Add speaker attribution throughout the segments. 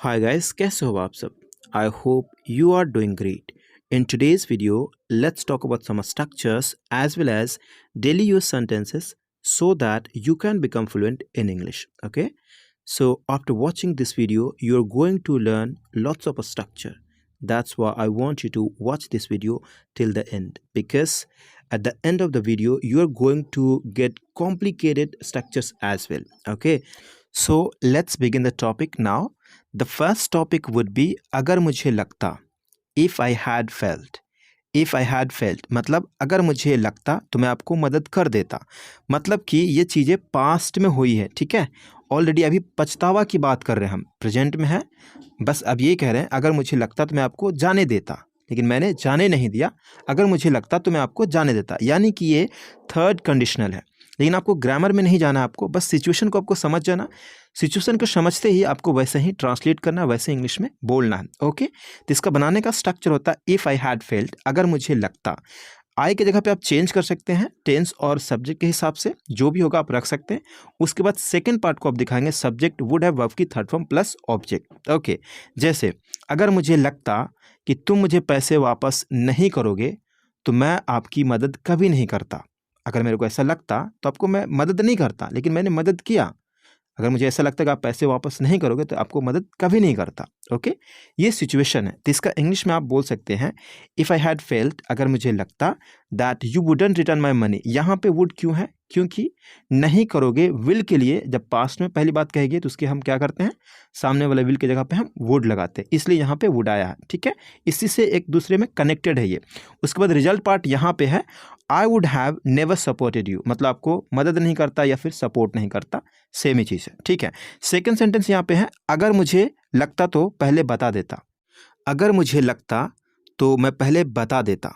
Speaker 1: Hi guys, कैसे हो आप सब? I hope you are doing great. In today's video, let's talk about some structures as well as daily use sentences so that you can become fluent in English. Okay? So after watching this video, you're going to learn lots of structure. That's why I want you to watch this video till the end because at the end of the video, you're going to get complicated structures as well. Okay? So let's begin the topic now. The first topic would be अगर मुझे लगता, if I had felt. If I had felt मतलब अगर मुझे लगता तो मैं आपको मदद कर देता। मतलब कि ये चीज़ें पास्ट में हुई है, ठीक है। ऑलरेडी अभी पछतावा की बात कर रहे हैं, हम प्रेजेंट में है। बस अब ये कह रहे हैं अगर मुझे लगता तो मैं आपको जाने देता, लेकिन मैंने जाने नहीं दिया। अगर मुझे लगता तो मैं आपको जाने देता, यानी कि ये थर्ड कंडीशनल है। लेकिन आपको ग्रामर में नहीं जाना, आपको बस सिचुएशन को आपको समझ जाना। सिचुएशन को समझते ही आपको वैसे ही ट्रांसलेट करना, वैसे इंग्लिश में बोलना है। ओके, तो इसका बनाने का स्ट्रक्चर होता है इफ़ आई हैड फेल्ड, अगर मुझे लगता। आई की जगह पे आप चेंज कर सकते हैं, टेंस और सब्जेक्ट के हिसाब से जो भी होगा आप रख सकते हैं। उसके बाद सेकंड पार्ट को आप दिखाएंगे सब्जेक्ट वुड हैव वर्ब की third form plus object. Okay, जैसे अगर मुझे लगता कि तुम मुझे पैसे वापस नहीं करोगे तो मैं आपकी मदद कभी नहीं करता। अगर मेरे को ऐसा लगता तो आपको मैं मदद नहीं करता, लेकिन मैंने मदद किया। अगर मुझे ऐसा लगता है कि आप पैसे वापस नहीं करोगे तो आपको मदद कभी नहीं करता। ओके, ये सिचुएशन है, तो इसका इंग्लिश में आप बोल सकते हैं इफ़ आई हैड फेल्ट, अगर मुझे लगता that you wouldn't return my money. यहाँ पे वुड क्यों है? क्योंकि नहीं करोगे विल के लिए जब पास्ट में पहली बात कहेगी तो उसके हम क्या करते हैं, सामने वाले विल की जगह पे हम वुड लगाते हैं, इसलिए यहाँ पे वुड आया है। ठीक है, इसी से एक दूसरे में कनेक्टेड है ये। उसके बाद रिजल्ट पार्ट यहाँ पे है I would have never supported you, मतलब आपको मदद नहीं करता या फिर सपोर्ट नहीं करता, सेम ही चीज़ है। ठीक है, सेकंड सेंटेंस यहाँ पे है अगर मुझे लगता तो पहले बता देता। अगर मुझे लगता तो मैं पहले बता देता,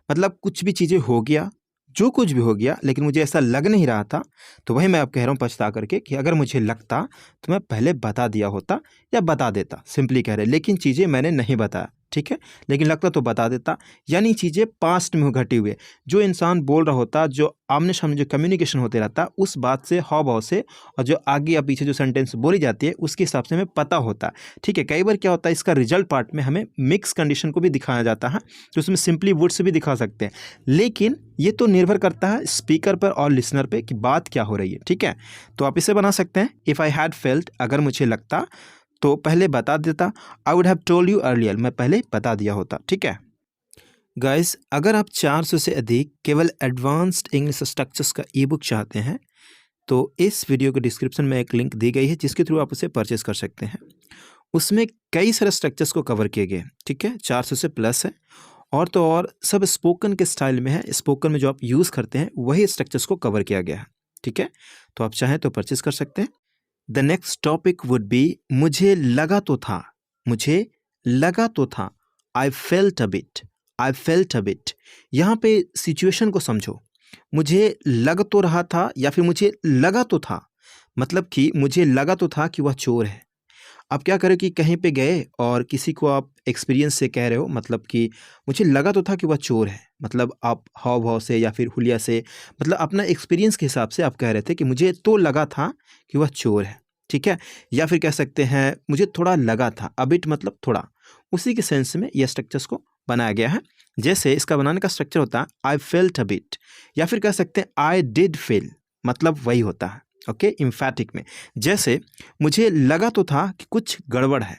Speaker 1: मतलब कुछ भी चीज़ें हो गया, जो कुछ भी हो गया, लेकिन मुझे ऐसा लग नहीं रहा था, तो वही मैं अब कह रहा हूँ पछता करके कि अगर मुझे लगता तो मैं पहले बता दिया होता या बता देता, सिंपली कह रहे, लेकिन चीज़ें मैंने नहीं बताया। ठीक है, लेकिन लगता तो बता देता, यानी चीज़ें पास्ट में घटी हुई है। जो इंसान बोल रहा होता, जो आमने सामने जो कम्युनिकेशन होते रहता, उस बात से, हाव भाव से, और जो आगे या पीछे जो सेंटेंस बोली जाती है उसके हिसाब से हमें पता होता। ठीक है, कई बार क्या होता है इसका रिजल्ट पार्ट में हमें मिक्स कंडीशन को भी दिखाया जाता है, तो उसमें सिंपली वर्ड से भी दिखा सकते हैं, लेकिन ये तो निर्भर करता है स्पीकर पर और लिसनर पे कि बात क्या हो रही है। ठीक है, तो आप इसे बना सकते हैं इफ़ आई हैड फेल्ट, अगर मुझे लगता तो पहले बता देता। I would have told you earlier, मैं पहले बता दिया होता। ठीक है गाइस, अगर आप 400 से अधिक केवल एडवांस्ड इंग्लिश स्ट्रक्चर्स का ई बुक चाहते हैं तो इस वीडियो के डिस्क्रिप्शन में एक लिंक दी गई है जिसके थ्रू आप उसे परचेस कर सकते हैं। उसमें कई सारे स्ट्रक्चर्स को कवर किए गए। ठीक है, 400 से प्लस है, और तो और सब स्पोकन के स्टाइल में है। स्पोकन में जो आप यूज़ करते हैं वही स्ट्रक्चर्स को कवर किया गया है। ठीक है, तो आप चाहें तो परचेस कर सकते हैं। The next topic would be मुझे लगा तो था। मुझे लगा तो था, I felt a bit. I felt a bit, यहाँ पे सिचुएशन को समझो। मुझे लग तो रहा था या फिर मुझे लगा तो था, मतलब कि मुझे लगा तो था कि वह चोर है। आप क्या करें कि कहीं पे गए और किसी को आप एक्सपीरियंस से कह रहे हो, मतलब कि मुझे लगा तो था कि वह चोर है, मतलब आप हाव भाव से या फिर हुलिया से, मतलब अपना एक्सपीरियंस के हिसाब से आप कह रहे थे कि मुझे तो लगा था कि वह चोर है। ठीक है, या फिर कह सकते हैं मुझे थोड़ा लगा था, अबिट मतलब थोड़ा, उसी के सेंस में यह स्ट्रक्चर्स को बनाया गया है। जैसे इसका बनाने का स्ट्रक्चर होता है आई फेल्ट अ बिट, या फिर कह सकते हैं आई डिड फील, मतलब वही होता है। ओके, इम्फैटिक में, जैसे मुझे लगा तो था कि कुछ गड़बड़ है,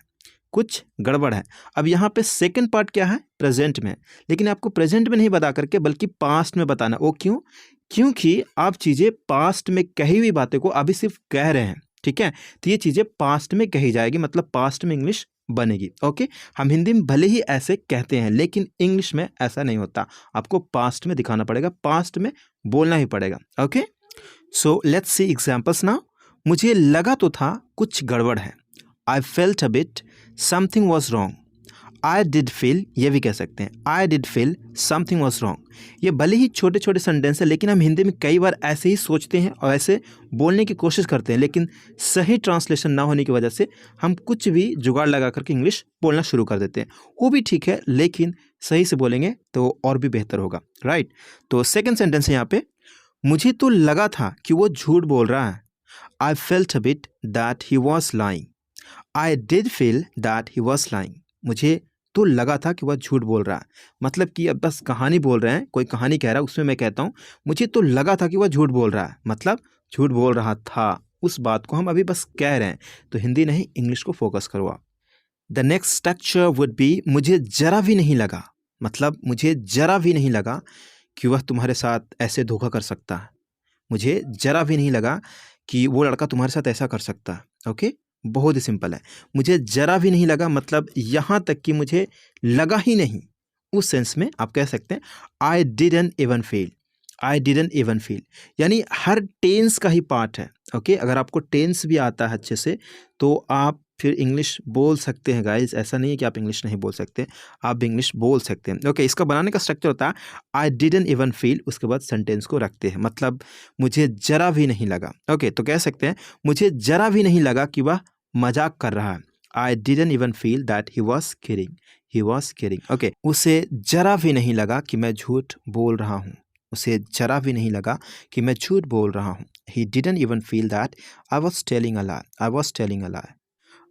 Speaker 1: कुछ गड़बड़ है। अब यहाँ पे सेकंड पार्ट क्या है, प्रेजेंट में, लेकिन आपको प्रेजेंट में नहीं बता करके बल्कि पास्ट में बताना। वो क्यों? क्योंकि आप चीज़ें पास्ट में कही हुई बातें को अभी सिर्फ कह रहे हैं। ठीक है, तो ये चीज़ें पास्ट में कही जाएगी, मतलब पास्ट में इंग्लिश बनेगी। ओके, हम हिंदी में भले ही ऐसे कहते हैं लेकिन इंग्लिश में ऐसा नहीं होता, आपको पास्ट में दिखाना पड़ेगा, पास्ट में बोलना ही पड़ेगा। Okay, so let's see examples now. मुझे लगा तो था कुछ गड़बड़ है, I felt a bit something was wrong. I did feel, ये भी कह सकते हैं I did feel something was wrong. ये भले ही छोटे छोटे सेंटेंस है, लेकिन हम हिंदी में कई बार ऐसे ही सोचते हैं और ऐसे बोलने की कोशिश करते हैं, लेकिन सही ट्रांसलेशन ना होने की वजह से हम कुछ भी जुगाड़ लगा करके इंग्लिश बोलना शुरू कर देते हैं। वो भी ठीक है, लेकिन सही से बोलेंगे तो और भी बेहतर होगा। राइट, तो सेकेंड सेंटेंस है यहाँ पे, मुझे तो लगा था कि वो झूठ बोल रहा है। I felt a bit that he was lying. I did feel that he was lying, मुझे तो लगा था कि वह झूठ बोल रहा है। मतलब कि अब बस कहानी बोल रहे हैं, कोई कहानी कह रहा है, उसमें मैं कहता हूँ मुझे तो लगा था कि वह झूठ बोल रहा है, मतलब झूठ बोल रहा था, उस बात को हम अभी बस कह रहे हैं। तो हिंदी नहीं, इंग्लिश को फोकस करो आप। The next structure would be मुझे जरा भी नहीं लगा, मतलब मुझे जरा भी नहीं लगा कि वह तुम्हारे साथ ऐसे धोखा कर सकता है। मुझे जरा भी नहीं लगा कि वो लड़का तुम्हारे साथ ऐसा कर सकता है। ओके, बहुत ही सिंपल है। मुझे जरा भी नहीं लगा मतलब यहाँ तक कि मुझे लगा ही नहीं, उस सेंस में आप कह सकते हैं I didn't even feel. I didn't even feel यानी हर टेंस का ही पार्ट है। ओके, अगर आपको टेंस भी आता है अच्छे से तो आप फिर इंग्लिश बोल सकते हैं गाइज, ऐसा नहीं है कि आप इंग्लिश नहीं बोल सकते, आप भी इंग्लिश बोल सकते हैं। ओके, इसका बनाने का स्ट्रक्चर होता है आई डिडंट इवन फील, उसके बाद सेंटेंस को रखते हैं, मतलब मुझे जरा भी नहीं लगा। ओके, तो कह सकते हैं मुझे जरा भी नहीं लगा कि वह मजाक कर रहा है। I didn't even feel that he was kidding, he was kidding. Okay, उसे जरा भी नहीं लगा कि मैं झूठ बोल रहा हूँ, उसे जरा भी नहीं लगा कि मैं झूठ बोल रहा हूँ। He didn't even feel that I was telling a lie, I was telling a lie.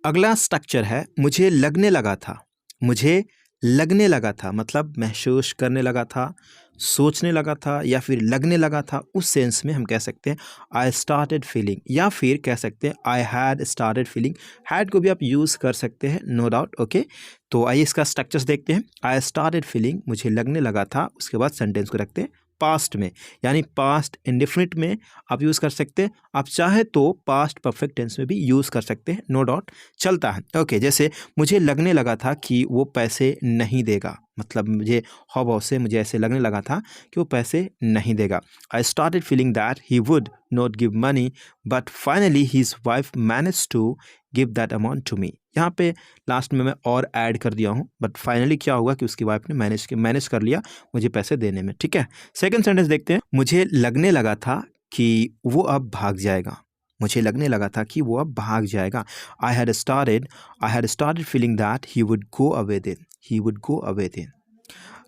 Speaker 1: अगला स्ट्रक्चर है मुझे लगने लगा था। मुझे लगने लगा था मतलब महसूस करने लगा था, सोचने लगा था या फिर लगने लगा था, उस सेंस में हम कह सकते हैं आई स्टार्टेड फीलिंग, या फिर कह सकते हैं आई हैड स्टार्टेड फीलिंग। हैड को भी आप यूज़ कर सकते हैं, नो डाउट। ओके, तो आइए इसका स्ट्रक्चर्स देखते हैं। आई स्टार्टेड फीलिंग, मुझे लगने लगा था, उसके बाद सेंटेंस को रखते हैं पास्ट में, यानी पास्ट इंडेफिनिट में आप यूज़ कर सकते हैं। आप चाहे तो पास्ट परफेक्ट टेंस में भी यूज़ कर सकते हैं, नो डाउट चलता है। ओके, जैसे मुझे लगने लगा था कि वो पैसे नहीं देगा, मतलब मुझे हाव से मुझे ऐसे लगने लगा था कि वो पैसे नहीं देगा। I started feeling that he would not give money but finally his wife manage to give that amount to me. यहाँ पे लास्ट में मैं और ऐड कर दिया हूँ, बट फाइनली क्या हुआ कि उसकी वाइफ ने मैनेज कर लिया मुझे पैसे देने में। ठीक है, सेकंड सेंटेंस देखते हैं। मुझे लगने लगा था कि वो अब भाग जाएगा, मुझे लगने लगा था कि वो अब भाग जाएगा। I had started feeling that he would go away then, he would go away then.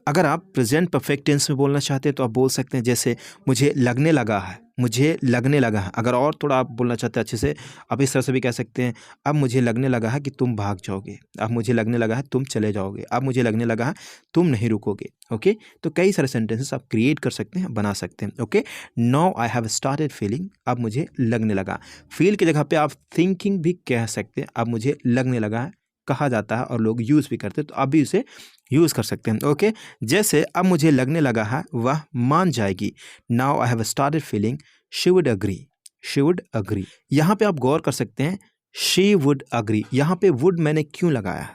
Speaker 1: अगर आप प्रेजेंट परफेक्ट टेंस में बोलना चाहते हैं तो आप बोल सकते हैं जैसे मुझे लगने लगा है, मुझे लगने लगा है। अगर और थोड़ा आप बोलना चाहते हैं अच्छे से, आप इस तरह से भी कह सकते हैं अब मुझे लगने लगा है कि तुम भाग जाओगे, अब मुझे लगने लगा है तुम चले जाओगे, अब मुझे लगने लगा है तुम नहीं रुकोगे। ओके, तो कई सारे सेंटेंसेस आप क्रिएट कर सकते हैं, बना सकते हैं। Okay, now I have started feeling, अब मुझे लगने लगा। फील की जगह पे आप थिंकिंग भी कह सकते हैं, अब मुझे लगने लगा है कहा जाता है और लोग यूज़ भी करते हैं, तो आप भी उसे यूज़ कर सकते हैं। ओके, जैसे अब मुझे लगने लगा है वह मान जाएगी। Now I have started feeling she would agree, she would agree. यहाँ पे आप गौर कर सकते हैं शी वुड अग्री, यहाँ पे वुड मैंने क्यों लगाया है,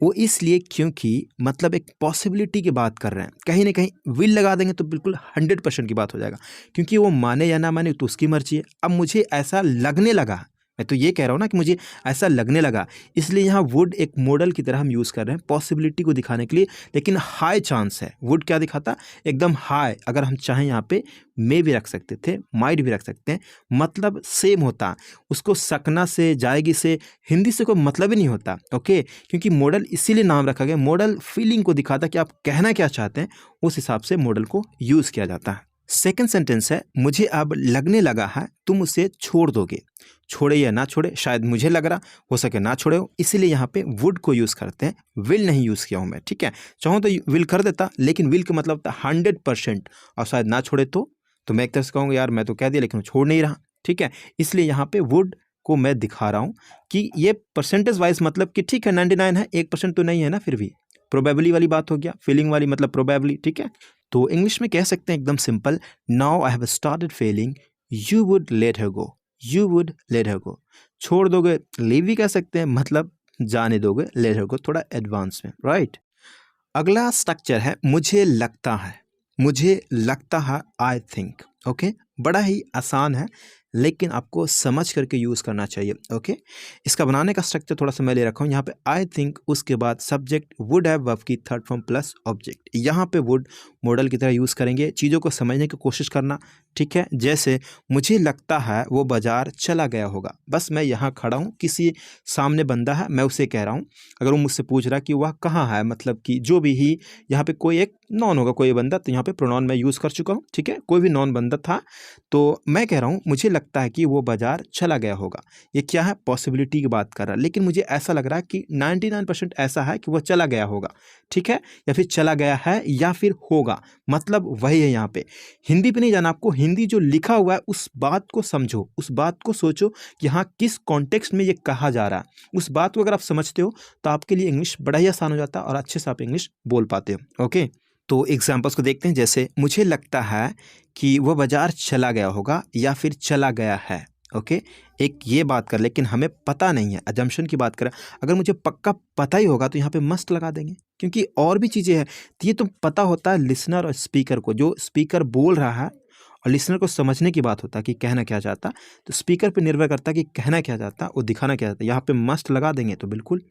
Speaker 1: वो इसलिए क्योंकि मतलब एक पॉसिबिलिटी की बात कर रहे हैं। कहीं ना कहीं विल लगा देंगे तो बिल्कुल 100% की बात हो जाएगा, क्योंकि वो माने या ना माने तो उसकी मर्जी है। अब मुझे ऐसा लगने लगा, मैं तो ये कह रहा हूँ ना कि मुझे ऐसा लगने लगा, इसलिए यहाँ वुड एक मॉडल की तरह हम यूज़ कर रहे हैं पॉसिबिलिटी को दिखाने के लिए, लेकिन हाई चांस है। वुड क्या दिखाता, एकदम हाई। अगर हम चाहें यहाँ पे मे भी रख सकते थे, माइट भी रख सकते हैं, मतलब सेम होता। उसको सकना से, जाएगी से, हिंदी से कोई मतलब ही नहीं होता। ओके, क्योंकि मॉडल इसीलिए नाम रखा गया, मॉडल फीलिंग को दिखाता कि आप कहना क्या चाहते हैं, उस हिसाब से मॉडल को यूज़ किया जाता है। सेकंड सेंटेंस है मुझे अब लगने लगा है तुम उसे छोड़ दोगे। छोड़े या ना छोड़े, शायद मुझे लग रहा हो सके ना छोड़े हो, इसीलिए यहाँ पे वुड को यूज़ करते हैं, विल नहीं यूज़ किया हूँ मैं। ठीक है, चाहूँ तो विल कर देता, लेकिन विल का मतलब था 100%, और शायद ना छोड़े तो मैं एक तरह से कहूँगा यार मैं तो कह दिया लेकिन वो छोड़ नहीं रहा। ठीक है, इसलिए यहाँ पे वुड को मैं दिखा रहा हूँ कि ये परसेंटेज वाइज मतलब कि ठीक है 99 है, 1% तो नहीं है ना, फिर भी प्रोबेबली वाली बात हो गया, फीलिंग वाली मतलब प्रोबेबली। ठीक है, तो इंग्लिश में कह सकते हैं एकदम simple, now I have started feeling you would let her go, you would let her go. छोड़ दोगे, लीव भी कह सकते हैं, मतलब जाने दोगे, लेट हर गो थोड़ा एडवांस में, राइट। अगला स्ट्रक्चर है मुझे लगता है, मुझे लगता है आई थिंक। ओके, बड़ा ही आसान है लेकिन आपको समझ करके यूज़ करना चाहिए। ओके, इसका बनाने का स्ट्रक्चर थोड़ा सा मैं ले रखा हूँ। यहाँ पे आई थिंक, उसके बाद सब्जेक्ट वुड हैव वर्ब की थर्ड फॉर्म प्लस ऑब्जेक्ट। यहाँ पे वुड मॉडल की तरह यूज़ करेंगे, चीज़ों को समझने की कोशिश करना, ठीक है, जैसे मुझे लगता है वो बाज़ार चला गया होगा। बस मैं यहाँ खड़ा हूँ, किसी सामने बंदा है, मैं उसे कह रहा हूँ। अगर वो मुझसे पूछ रहा है कि वह कहाँ है, मतलब कि जो भी ही यहाँ पे कोई एक नॉन होगा, कोई बंदा, तो यहाँ पे प्रोनाउन मैं यूज़ कर चुका हूँ, ठीक है। कोई भी नॉन बंदा था, तो मैं कह रहा हूँ मुझे लगता है कि वो बाज़ार चला गया होगा। ये क्या है, पॉसिबिलिटी की बात कर रहा है, लेकिन मुझे ऐसा लग रहा है कि 99% ऐसा है कि वो चला गया होगा, ठीक है, या फिर चला गया है या फिर होगा, मतलब वही है यहाँ पे। हिंदी पे नहीं जाना आपको, हिंदी जो लिखा हुआ है उस बात को समझो, उस बात को सोचो कि हाँ किस कॉन्टेक्स्ट में ये कहा जा रहा है। उस बात को अगर आप समझते हो तो आपके लिए इंग्लिश बड़ा ही आसान हो जाता है और अच्छे से आप इंग्लिश बोल पाते हो। ओके, तो एग्जाम्पल्स को देखते हैं। जैसे मुझे लगता है कि वह बाजार चला गया होगा या फिर चला गया है। ओके, एक ये बात कर, लेकिन हमें पता नहीं है, अजम्पशन की बात करें। अगर मुझे पक्का पता ही होगा तो यहाँ पे मस्ट लगा देंगे, क्योंकि और भी चीज़ें हैं। तो ये तो पता होता है लिसनर और स्पीकर को, जो स्पीकर बोल रहा है और लिसनर को समझने की बात होता है कि कहना क्या चाहता। तो स्पीकर पे निर्भर करता है कि कहना क्या चाहता और दिखाना क्या चाहता है। यहाँ पे मस्ट लगा देंगे तो बिल्कुल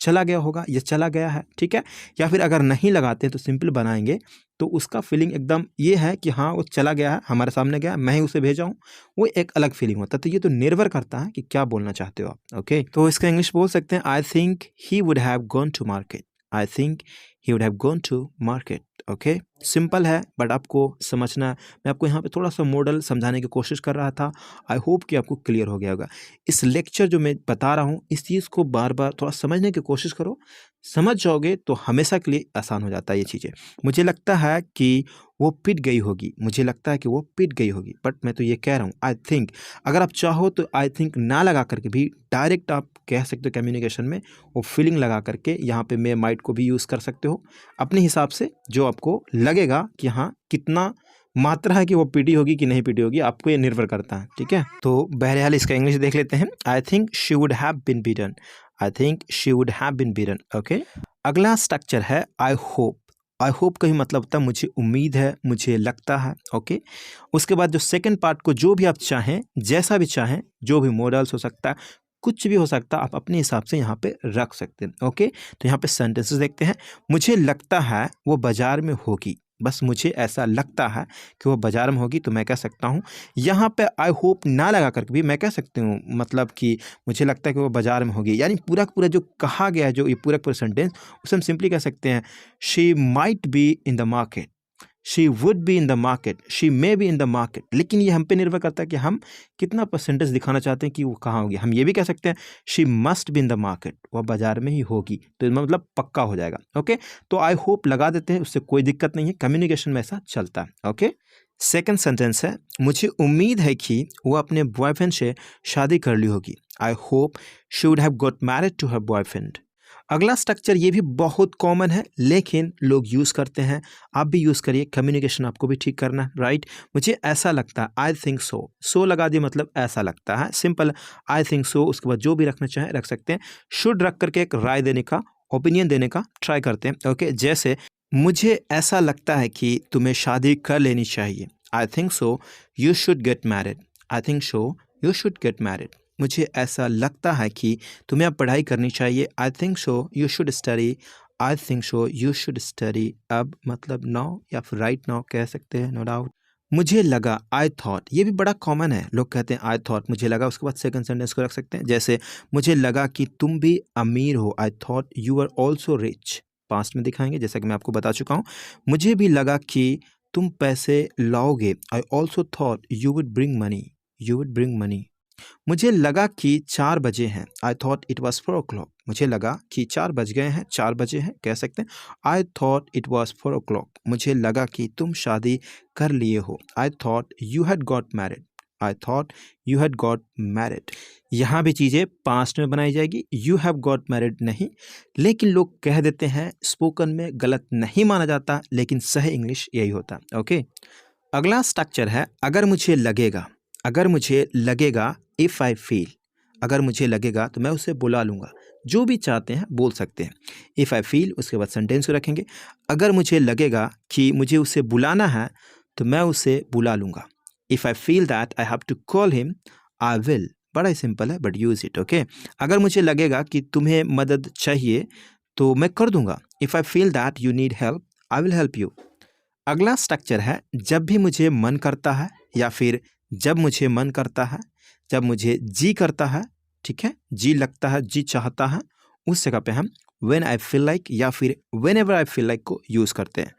Speaker 1: चला गया होगा, ये चला गया है, ठीक है। या फिर अगर नहीं लगाते तो सिंपल बनाएंगे, तो उसका फीलिंग एकदम ये है कि हाँ वो चला गया है, हमारे सामने गया, मैं ही उसे भेजा हूँ, वो एक अलग फीलिंग होता है। तो ये तो निर्भर करता है कि क्या बोलना चाहते हो आप। ओके, तो इसका इंग्लिश बोल सकते हैं, I think he would have gone to market. I think he would have gone to market. Okay, simple है बट आपको समझना है। मैं आपको यहाँ पे थोड़ा सा मॉडल समझाने की कोशिश कर रहा था। आई होप कि आपको क्लियर हो गया होगा। इस लेक्चर जो मैं बता रहा हूँ, इस चीज़ को बार बार थोड़ा समझने की कोशिश करो। समझ जाओगे तो हमेशा के लिए आसान हो जाता है ये चीज़ें। मुझे लगता है कि वो पिट गई होगी, मुझे लगता है कि वो पिट गई होगी, बट मैं तो ये कह रहा हूँ आई थिंक। अगर आप चाहो तो आई थिंक ना लगा करके भी डायरेक्ट आप कह सकते हो कम्युनिकेशन में, वो फीलिंग लगा करके यहाँ पे मे माइट को भी यूज़ कर सकते हो अपने हिसाब से, जो आपको लगेगा कि हाँ कितना मात्रा है कि वो पीटी होगी कि नहीं पीटी होगी, आपको ये निर्भर करता है, ठीक है। तो बहरहाल इसका इंग्लिश देख लेते हैं। I think she would have been beaten. I think she would have been beaten. Okay, अगला स्ट्रक्चर है आई होप। आई होप का ही मतलब होता है मुझे उम्मीद है, मुझे लगता है। ओके, उसके बाद जो सेकंड पार्ट को जो भी आप चाहें, जैसा भी चाहें, जो भी मॉडल्स हो सकता है, कुछ भी हो सकता है, आप अपने हिसाब से यहाँ पे रख सकते हैं। ओके, तो यहाँ पे सेंटेंसेस देखते हैं। मुझे लगता है वो बाजार में होगी, बस मुझे ऐसा लगता है कि वो बाजार में होगी, तो मैं कह सकता हूँ यहाँ पे आई होप ना लगा करके भी मैं कह सकती हूँ, मतलब कि मुझे लगता है कि वो बाजार में होगी। यानी पूरा का पूरा जो कहा गया है, जो ये पूरा का पूरा सेंटेंस, उसे हम सिंपली कह सकते हैं she might be in the market, she would be in the market, she may be in the market. लेकिन ये हम पे निर्भर करता है कि हम कितना परसेंटेज दिखाना चाहते हैं कि वो कहाँ होगी। हम ये भी कह सकते हैं she must be in the market, वह बाजार में ही होगी, तो मतलब पक्का हो जाएगा। ओके, तो आई होप लगा देते हैं, उससे कोई दिक्कत नहीं है, कम्युनिकेशन में ऐसा चलता है। ओके, सेकेंड सेंटेंस है, मुझे उम्मीद है कि वो अपने बॉयफ्रेंड से शादी कर ली होगी। I hope she would have got married to her boyfriend. अगला स्ट्रक्चर ये भी बहुत कॉमन है, लेकिन लोग यूज़ करते हैं, आप भी यूज़ करिए, कम्युनिकेशन आपको भी ठीक करना है, राइट। मुझे ऐसा लगता है, आई थिंक सो, सो लगा दिए मतलब ऐसा लगता है, सिंपल। आई थिंक सो, उसके बाद जो भी रखना चाहें रख सकते हैं। शुड रख करके एक राय देने का, ओपिनियन देने का ट्राई करते हैं। ओके, जैसे मुझे ऐसा लगता है कि तुम्हें शादी कर लेनी चाहिए। I think so you should get married. I think so you should get married. मुझे ऐसा लगता है कि तुम्हें अब पढ़ाई करनी चाहिए। I think so you should study. I think so you should study. अब मतलब नाउ या फिर राइट नाउ कह सकते हैं, नो डाउट। मुझे लगा, आई थॉट, ये भी बड़ा कॉमन है, लोग कहते हैं आई थॉट, मुझे लगा। उसके बाद सेकंड सेंटेंस को रख सकते हैं, जैसे मुझे लगा कि तुम भी अमीर हो। I thought you are also rich. Past में दिखाएंगे, जैसा कि मैं आपको बता चुका हूँ। मुझे भी लगा कि तुम पैसे लाओगे। I also thought you would bring money. You would bring money. मुझे लगा कि 4 बजे हैं। I thought it was 4 o'clock। मुझे लगा कि 4 बज गए हैं, 4 बजे हैं कह सकते हैं। I thought it was 4 o'clock। मुझे लगा कि तुम शादी कर लिए हो। I thought you had got married. I thought you had got married. यहाँ भी चीज़ें पास्ट में बनाई जाएगी, यू हैव गॉट मैरिड नहीं, लेकिन लोग कह देते हैं, स्पोकन में गलत नहीं माना जाता, लेकिन सही इंग्लिश यही होता। ओके, अगला स्ट्रक्चर है अगर मुझे लगेगा। अगर मुझे लगेगा, इफ़ आई फील। अगर मुझे लगेगा तो मैं उसे बुला लूँगा। जो भी चाहते हैं बोल सकते हैं। इफ़ आई फील, उसके बाद सेंटेंस को रखेंगे। अगर मुझे लगेगा कि मुझे उसे बुलाना है तो मैं उसे बुला लूँगा। If I feel that I have to call him, I will. बड़ा ही सिंपल है बट यूज़ इट। ओके, अगर मुझे लगेगा कि तुम्हें मदद चाहिए तो मैं कर दूँगा। If I feel that you need help, I will help you. अगला स्ट्रक्चर है जब भी मुझे मन करता है या फिर जब मुझे मन करता है, जब मुझे जी करता है, ठीक है, जी लगता है, जी चाहता है, उस जगह पे हम व्हेन आई फील लाइक या फिर when ever I feel like को यूज़ करते हैं।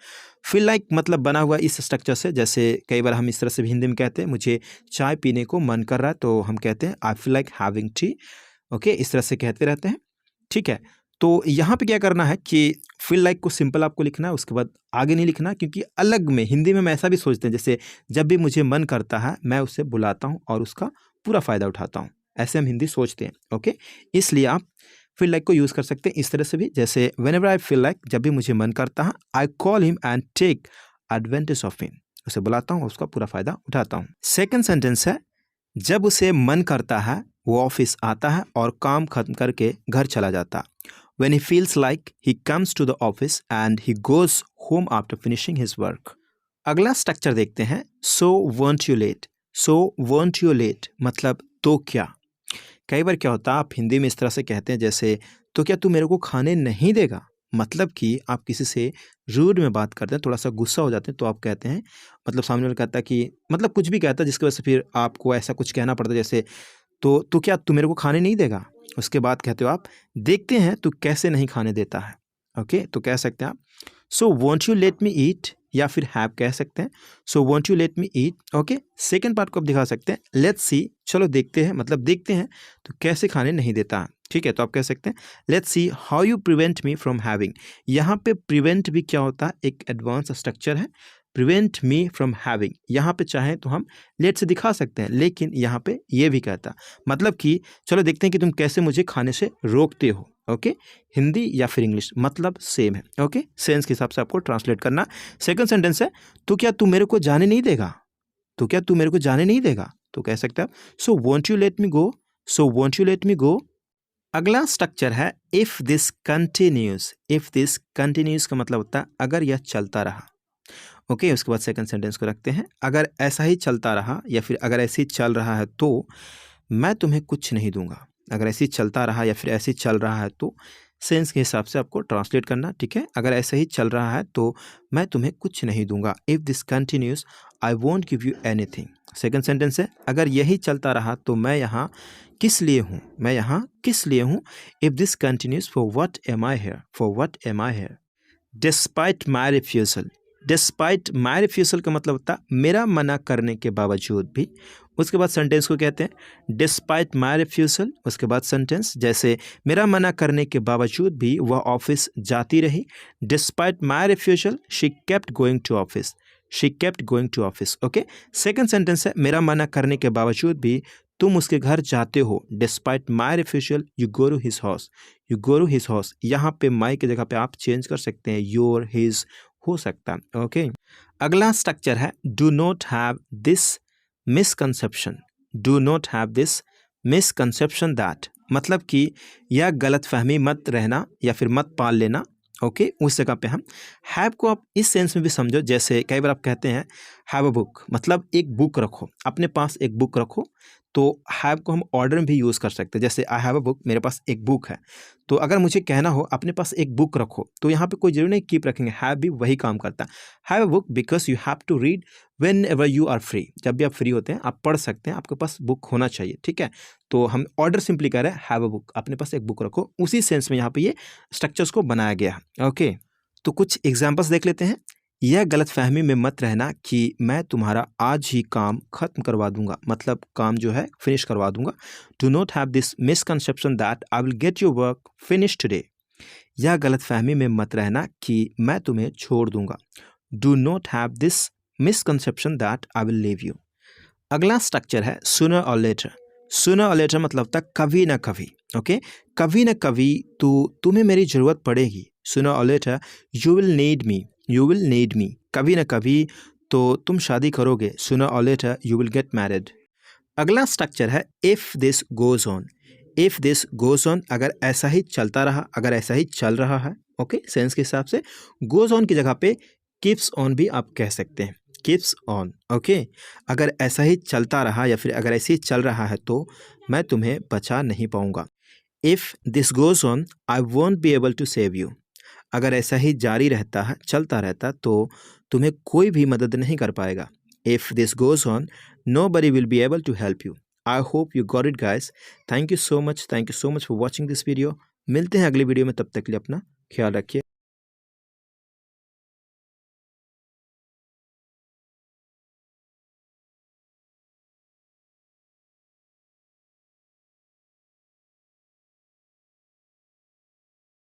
Speaker 1: फील लाइक मतलब बना हुआ इस स्ट्रक्चर से, जैसे कई बार हम इस तरह से भी हिंदी में कहते हैं मुझे चाय पीने को मन कर रहा है, तो हम कहते हैं I feel like having T. Okay, इस तरह से कहते रहते हैं, ठीक है। तो यहाँ पे क्या करना है कि फील लाइक को सिंपल आपको लिखना है, उसके बाद आगे नहीं लिखना, क्योंकि अलग में हिंदी में हम ऐसा भी सोचते हैं जैसे जब भी मुझे मन करता है मैं उसे बुलाता हूँ और उसका पूरा फ़ायदा उठाता हूँ, ऐसे हम हिंदी सोचते हैं। ओके, इसलिए आप फील लाइक को यूज़ कर सकते हैं इस तरह से भी, जैसे व्हेनेवर आई फील लाइक, जब भी मुझे मन करता है, I call him and take advantage of him, उसे बुलाता हूँ और उसका पूरा फ़ायदा उठाता हूँ। सेकेंड सेंटेंस है, जब उसे मन करता है वो ऑफिस आता है और काम खत्म करके घर चला जाता। When he feels like he comes to the office and he goes home after finishing his work. अगला स्ट्रक्चर देखते हैं, so weren't you late. so weren't you late मतलब तो क्या। कई बार क्या होता है, आप हिंदी में इस तरह से कहते हैं जैसे तो क्या तू मेरे को खाने नहीं देगा, मतलब कि आप किसी से रूड में बात करते हैं, थोड़ा सा गुस्सा हो जाते हैं, तो आप कहते हैं, मतलब सामने वाला कहता है कि मतलब कुछ भी कहता है जिसकी वजह से फिर आपको ऐसा कुछ कहना पड़ता है, जैसे तो क्या तू मेरे को खाने नहीं देगा। उसके बाद कहते हो आप, देखते हैं तू कैसे नहीं खाने देता है। ओके, तो कह सकते हैं आप so won't you let me eat, या फिर हैव कह सकते हैं, so won't you let me eat. Okay, second part को आप दिखा सकते हैं, लेट्स सी, चलो देखते हैं, मतलब देखते हैं तो कैसे खाने नहीं देता है। ठीक है, तो आप कह सकते हैं let's see how you prevent me from having. यहाँ पे प्रिवेंट भी क्या होता है, एक एडवांस स्ट्रक्चर है। प्रिवेंट मी फ्रॉम हैविंग, यहाँ पे चाहें तो हम लेट से दिखा सकते हैं, लेकिन यहाँ पे ये भी कहता, मतलब कि चलो देखते हैं कि तुम कैसे मुझे खाने से रोकते हो। ओके, हिंदी या फिर इंग्लिश मतलब सेम है। ओके, सेंस के हिसाब से आपको ट्रांसलेट करना। सेकंड सेंटेंस है, तो क्या तू मेरे को जाने नहीं देगा, तो क्या तू मेरे को जाने नहीं देगा, तो कह सकते हैं आप so won't you let me go, so won't you let me go. अगला स्ट्रक्चर है if this continues. If this continues का मतलब होता है अगर यह चलता रहा। ओके, उसके बाद सेकंड सेंटेंस को रखते हैं, अगर ऐसा ही चलता रहा या फिर अगर ऐसे ही चल रहा है तो मैं तुम्हें कुछ नहीं दूंगा। अगर ऐसे ही चलता रहा या फिर ऐसे ही चल रहा है तो सेंस के हिसाब से आपको ट्रांसलेट करना। ठीक है, अगर ऐसा ही चल रहा है तो मैं तुम्हें कुछ नहीं दूंगा। If this continues I won't give you anything. Second sentence है, अगर यही चलता रहा तो मैं यहाँ किस लिए हूँ, मैं यहाँ किस लिए हूँ। If this continues for what am I here, for what am I here. Despite my refusal. Despite my refusal का मतलब होता है मेरा मना करने के बावजूद भी। उसके बाद सेंटेंस को कहते हैं डिस्पाइट माई रिफ्यूज़ल। उसके बाद सेंटेंस, जैसे मेरा मना करने के बावजूद भी वह ऑफिस जाती रही। Despite my refusal she kept going to office, she kept going to office. Okay, second sentence है, मेरा मना करने के बावजूद भी तुम उसके घर जाते हो। Despite my refusal you go to his house, you go to his house. यहाँ पे माई की जगह पे आप चेंज कर सकते हैं, योर, हिज हो सकता है। ओके, अगला स्ट्रक्चर है do not have this misconception. Do not have this misconception that, मतलब कि यह गलत फहमी मत रहना या फिर मत पाल लेना। ओके, उस जगह पे हम हैव को आप इस सेंस में भी समझो, जैसे कई बार आप कहते हैं हैव अ बुक, मतलब एक बुक रखो, अपने पास एक बुक रखो। तो हैव को हम ऑर्डर में भी यूज़ कर सकते हैं, जैसे आई हैव अ बुक, मेरे पास एक बुक है। तो अगर मुझे कहना हो अपने पास एक बुक रखो, तो यहाँ पे कोई जरूरी नहीं कीप रखेंगे, हैव भी वही काम करता है। Have a book because you have to read whenever you are free. जब भी आप फ्री होते हैं आप पढ़ सकते हैं, आपके पास बुक होना चाहिए। ठीक है, तो हम ऑर्डर सिंपली कह रहे हैं हैव अ बुक, अपने पास एक बुक रखो। उसी सेंस में यहाँ पे ये स्ट्रक्चर्स को बनाया गया है। ओके, तो कुछ एग्जाम्पल्स देख लेते हैं। यह गलतफहमी में मत रहना कि मैं तुम्हारा आज ही काम खत्म करवा दूंगा, मतलब काम जो है फिनिश करवा दूंगा। Do not have this misconception that I will get your work finish today. यह गलतफहमी में मत रहना कि मैं तुम्हें छोड़ दूंगा। Do not have this misconception that I will leave you. अगला स्ट्रक्चर है सूनर और लेटर। सूनर और लेटर मतलब होता है कभी ना कभी। ओके, कभी ना कभी तो तुम्हें मेरी ज़रूरत पड़ेगी। सूनर और later you will need me, you will need me. कभी ना कभी तो तुम शादी करोगे। सूनर और later you will get married. अगला स्ट्रक्चर है if this goes on. If this goes on, अगर ऐसा ही चलता रहा, अगर ऐसा ही चल रहा है। ओके, सेंस के हिसाब से गोज़ ऑन की जगह पे कीप्स ऑन भी आप कह सकते हैं, कीप्स ऑन। ओके, अगर ऐसा ही चलता रहा या फिर अगर ऐसे ही चल रहा है तो मैं तुम्हें बचा नहीं पाऊंगा। If this goes on I won't be able to save you. अगर ऐसा ही जारी रहता है, चलता रहता, तो तुम्हें कोई भी मदद नहीं कर पाएगा। If this goes on, nobody will be able to help you. I hope you got it guys. Thank you so much for watching this video. मिलते हैं अगली वीडियो में, तब तक के लिए अपना ख्याल रखिए.